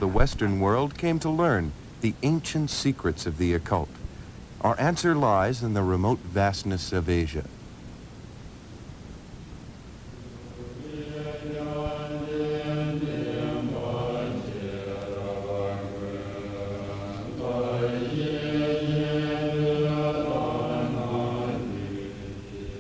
the Western world came to learn the ancient secrets of the occult. Our answer lies in the remote vastness of Asia.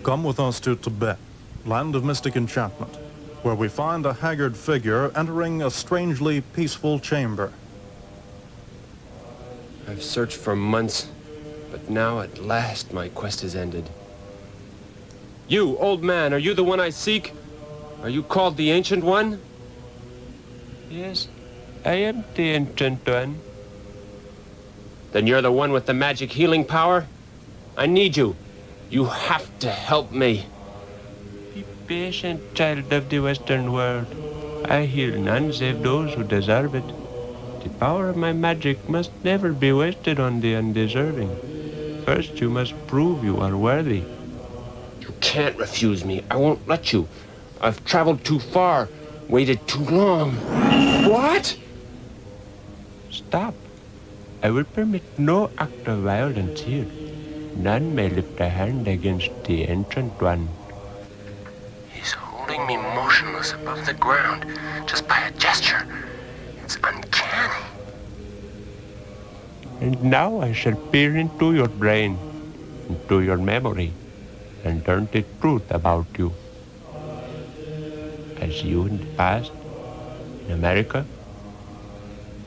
Come with us to Tibet, land of mystic enchantment, where we find a haggard figure entering a strangely peaceful chamber. I've searched for months, but now at last my quest has ended. You, old man, are you the one I seek? Are you called the Ancient One? Yes, I am the Ancient One. Then you're the one with the magic healing power? I need you. You have to help me. Be patient, child of the Western world. I heal none save those who deserve it. The power of my magic must never be wasted on the undeserving. First, you must prove you are worthy. You can't refuse me. I won't let you. I've traveled too far, waited too long. What? Stop. I will permit no act of violence here. None may lift a hand against the Ancient One. He's holding me motionless above the ground, just by a gesture. It's uncanny. And now I shall peer into your brain, into your memory, and learn the truth about you. As you in the past, in America,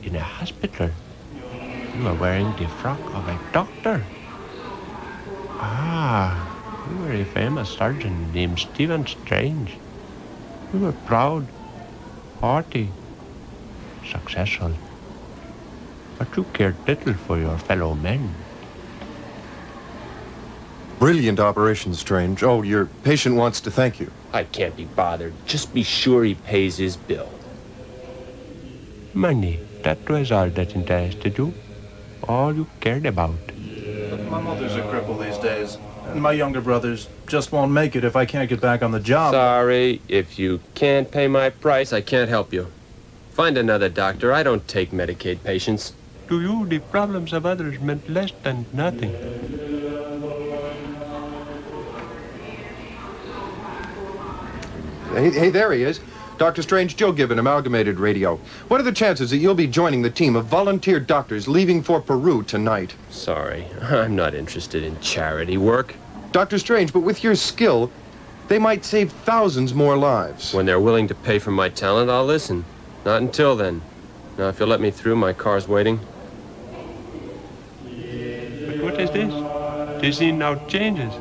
in a hospital, you are wearing the frock of a doctor. Ah, you were a famous surgeon named Stephen Strange. You were proud, haughty, successful. But you cared little for your fellow men. Brilliant operation, Strange. Oh, your patient wants to thank you. I can't be bothered. Just be sure he pays his bill. Money, that was all that interested you. All you cared about. My mother's a cripple these days, and my younger brothers just won't make it if I can't get back on the job. Sorry, if you can't pay my price, I can't help you. Find another doctor. I don't take Medicaid patients. To you, the problems of others meant less than nothing. Hey, there he is. Dr. Strange, Joe Gibbon, Amalgamated Radio. What are the chances that you'll be joining the team of volunteer doctors leaving for Peru tonight? Sorry, I'm not interested in charity work. Dr. Strange, but with your skill, they might save thousands more lives. When they're willing to pay for my talent, I'll listen. Not until then. Now, if you'll let me through, my car's waiting. But what is this? The scene now changes.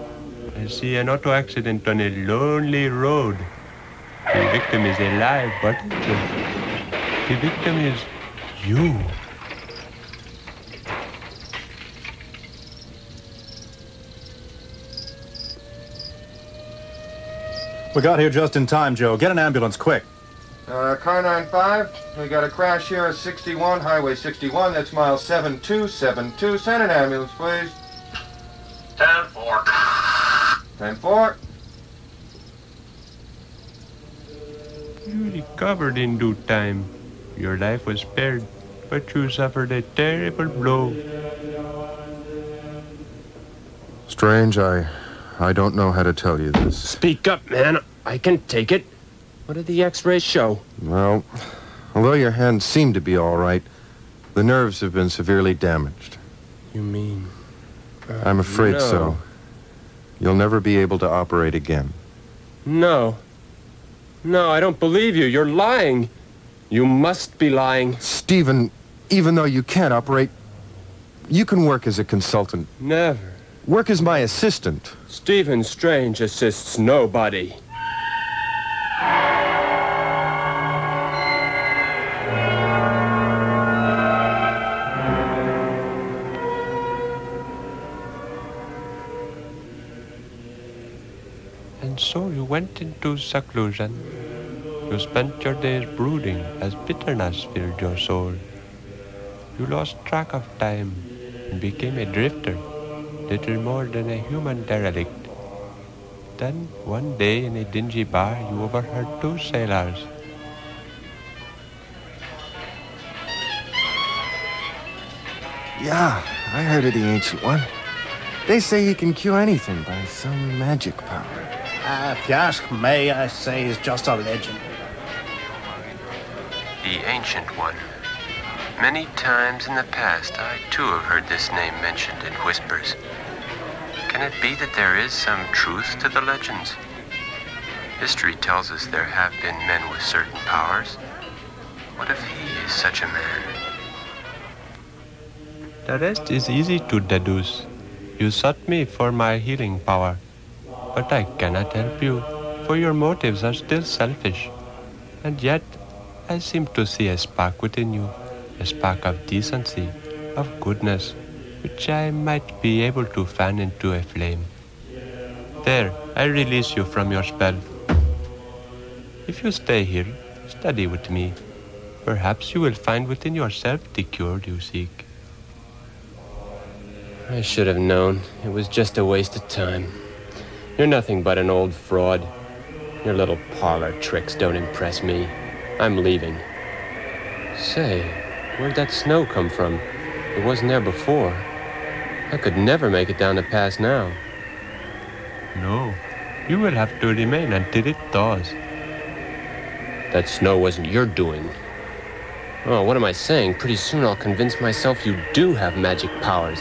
I see an auto accident on a lonely road. The victim is alive, but the victim is you. We got here just in time, Joe. Get an ambulance, quick. Car 95, we got a crash here at 61, Highway 61. That's mile 7272. Send an ambulance, please. 10-4. 10-4. You recovered in due time. Your life was spared, but you suffered a terrible blow. Strange, I don't know how to tell you this. Speak up, man. I can take it. What did the x-rays show? Well, although your hands seem to be all right, the nerves have been severely damaged. You mean? I'm afraid no. so. You'll never be able to operate again. No. No, I don't believe you. You're lying. You must be lying. Stephen, even though you can't operate, you can work as a consultant. Never. Work as my assistant. Stephen Strange assists nobody. And so you went into seclusion. You spent your days brooding as bitterness filled your soul. You lost track of time and became a drifter, little more than a human derelict. Then, one day in a dingy bar, you overheard two sailors. Yeah, I heard of the Ancient One. They say he can cure anything by some magic power. If you ask me, I say he's just a legend. The Ancient One. Many times in the past, I too have heard this name mentioned in whispers. Can it be that there is some truth to the legends? History tells us there have been men with certain powers. What if he is such a man? The rest is easy to deduce. You sought me for my healing power, but I cannot help you, for your motives are still selfish. And yet, I seem to see a spark within you, a spark of decency, of goodness, which I might be able to fan into a flame. There, I release you from your spell. If you stay here, study with me. Perhaps you will find within yourself the cure you seek. I should have known. It was just a waste of time. You're nothing but an old fraud. Your little parlor tricks don't impress me. I'm leaving. Say, where'd that snow come from? It wasn't there before. I could never make it down the pass now. No, you will have to remain until it thaws. That snow wasn't your doing. Oh, what am I saying? Pretty soon I'll convince myself you do have magic powers.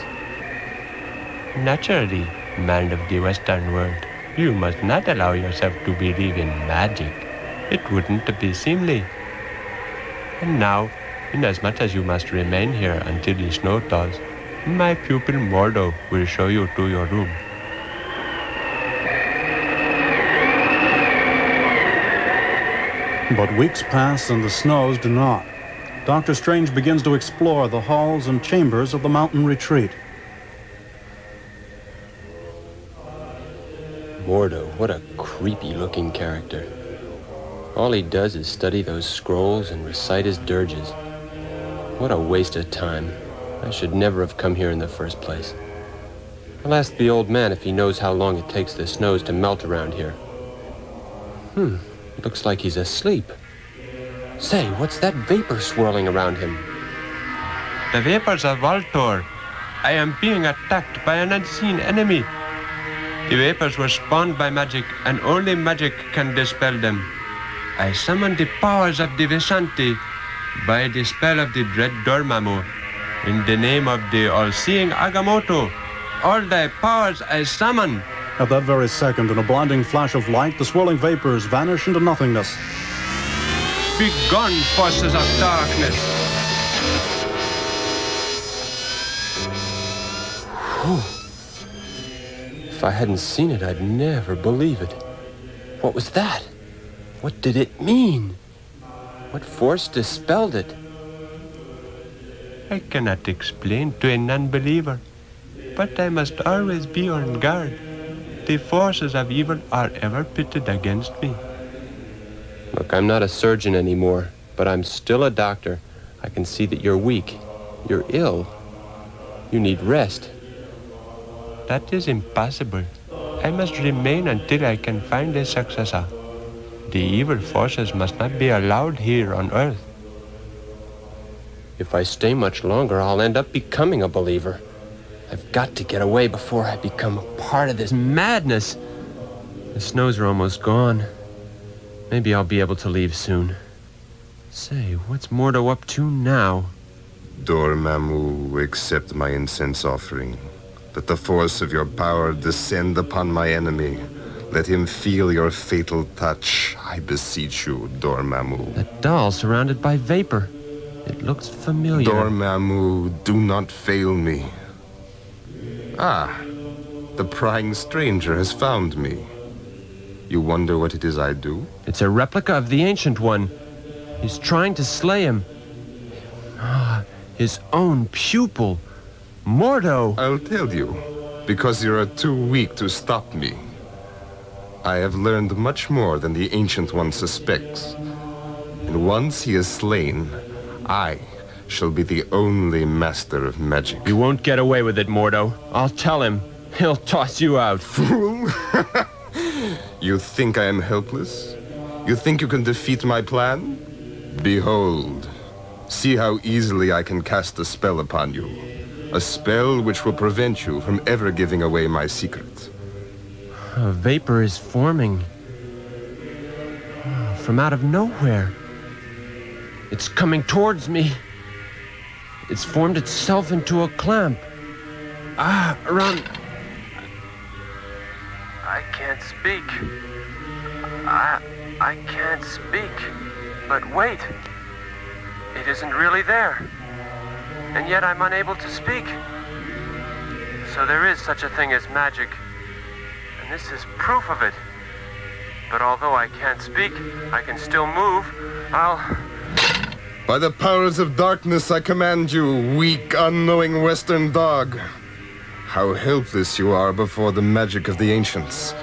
Naturally, man of the Western world, you must not allow yourself to believe in magic. It wouldn't be seemly. And now, inasmuch as you must remain here until the snow thaws, my pupil Mordo will show you to your room. But weeks pass and the snows do not. Dr. Strange begins to explore the halls and chambers of the mountain retreat. Mordo, what a creepy-looking character. All he does is study those scrolls and recite his dirges. What a waste of time. I should never have come here in the first place. I'll ask the old man if he knows how long it takes the snows to melt around here. Looks like he's asleep. Say, what's that vapor swirling around him? The vapors of Voltor. I am being attacked by an unseen enemy. The vapors were spawned by magic, and only magic can dispel them. I summoned the powers of the Vishanti by the spell of the dread Dormammu. In the name of the all-seeing Agamotto, all thy powers I summon. At that very second, in a blinding flash of light, the swirling vapors vanish into nothingness. Begone, forces of darkness! If I hadn't seen it, I'd never believe it. What was that? What did it mean? What force dispelled it? I cannot explain to a non-believer, but I must always be on guard. The forces of evil are ever pitted against me. Look, I'm not a surgeon anymore, but I'm still a doctor. I can see that you're weak. You're ill. You need rest. That is impossible. I must remain until I can find a successor. The evil forces must not be allowed here on Earth. If I stay much longer, I'll end up becoming a believer. I've got to get away before I become a part of this madness. The snows are almost gone. Maybe I'll be able to leave soon. Say, what's Mordo up to now? Dormammu, accept my incense offering. Let the force of your power descend upon my enemy. Let him feel your fatal touch. I beseech you, Dormammu. That doll surrounded by vapor. It looks familiar. Dormammu, do not fail me. Ah, the prying stranger has found me. You wonder what it is I do? It's a replica of the Ancient One. He's trying to slay him. His own pupil. Mordo! I'll tell you, because you are too weak to stop me. I have learned much more than the Ancient One suspects. And once he is slain, I shall be the only master of magic. You won't get away with it, Mordo. I'll tell him. He'll toss you out. Fool! You think I am helpless? You think you can defeat my plan? Behold. See how easily I can cast a spell upon you. A spell which will prevent you from ever giving away my secret. A vapor is forming. From out of nowhere. It's coming towards me. It's formed itself into a clamp. Around... I can't speak. I can't speak. But wait. It isn't really there. And yet I'm unable to speak. So there is such a thing as magic. And this is proof of it. But although I can't speak, I can still move. By the powers of darkness, I command you, weak, unknowing Western dog. How helpless you are before the magic of the ancients.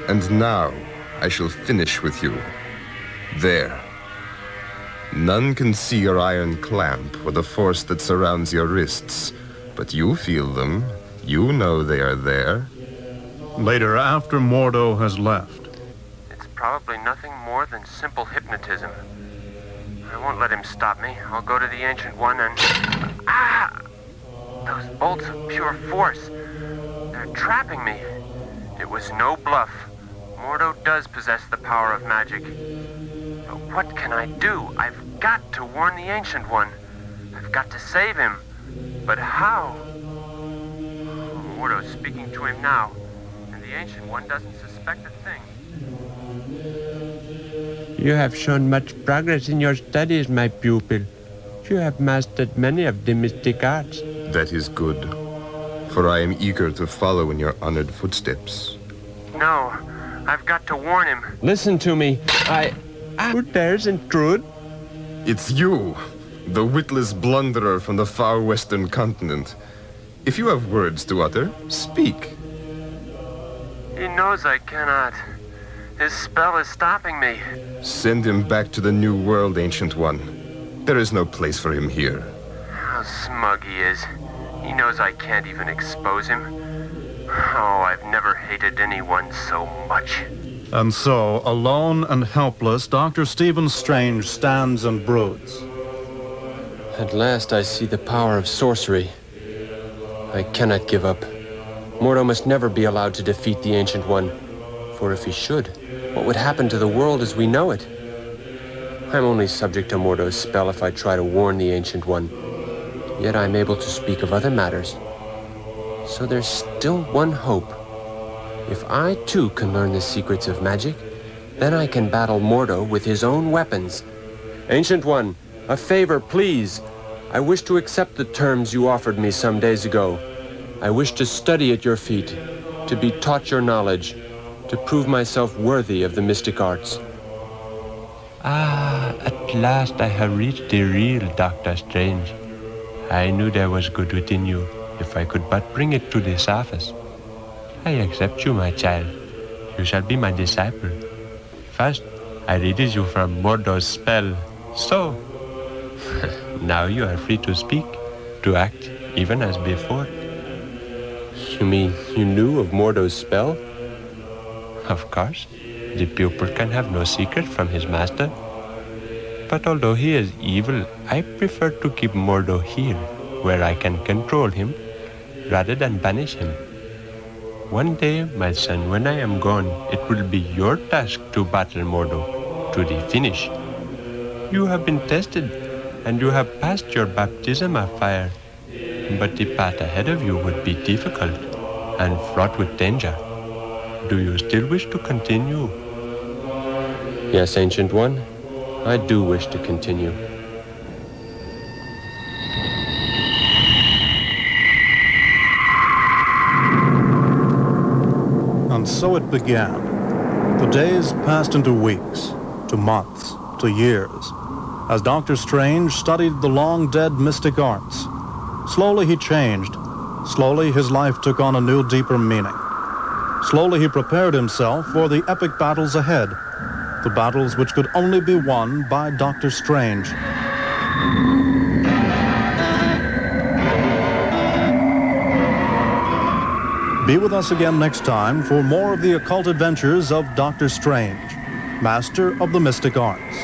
And now, I shall finish with you. There. None can see your iron clamp or the force that surrounds your wrists. But you feel them. You know they are there. Later, after Mordo has left. It's probably nothing more than simple hypnotism. I won't let him stop me. I'll go to the Ancient One and... Those bolts of pure force. They're trapping me. It was no bluff. Mordo does possess the power of magic. But what can I do? I've got to warn the Ancient One. I've got to save him. But how? Mordo's speaking to him now, and the Ancient One doesn't suspect a thing. You have shown much progress in your studies, my pupil. You have mastered many of the mystic arts. That is good, for I am eager to follow in your honored footsteps. No, I've got to warn him. Listen to me. Who dares intrude? It's you, the witless blunderer from the far western continent. If you have words to utter, speak. He knows I cannot. His spell is stopping me. Send him back to the New World, Ancient One. There is no place for him here. How smug he is. He knows I can't even expose him. Oh, I've never hated anyone so much. And so, alone and helpless, Dr. Stephen Strange stands and broods. At last I see the power of sorcery. I cannot give up. Mordo must never be allowed to defeat the Ancient One. For if he should, what would happen to the world as we know it? I'm only subject to Mordo's spell if I try to warn the Ancient One. Yet I'm able to speak of other matters. So there's still one hope. If I too can learn the secrets of magic, then I can battle Mordo with his own weapons. Ancient One, a favor, please. I wish to accept the terms you offered me some days ago. I wish to study at your feet, to be taught your knowledge, to prove myself worthy of the mystic arts. At last I have reached the real Doctor Strange. I knew there was good within you, if I could but bring it to the surface. I accept you, my child. You shall be my disciple. First, I release you from Mordo's spell. So, now you are free to speak, to act, even as before. You mean you knew of Mordo's spell? Of course, the pupil can have no secret from his master. But although he is evil, I prefer to keep Mordo here, where I can control him, rather than banish him. One day, my son, when I am gone, it will be your task to battle Mordo, to the finish. You have been tested, and you have passed your baptism of fire. But the path ahead of you would be difficult, and fraught with danger. Do you still wish to continue? Yes, Ancient One. I do wish to continue. And so it began. The days passed into weeks, to months, to years, as Dr. Strange studied the long-dead mystic arts. Slowly he changed. Slowly his life took on a new, deeper meaning. Slowly he prepared himself for the epic battles ahead, the battles which could only be won by Dr. Strange. Be with us again next time for more of the occult adventures of Dr. Strange, master of the mystic arts.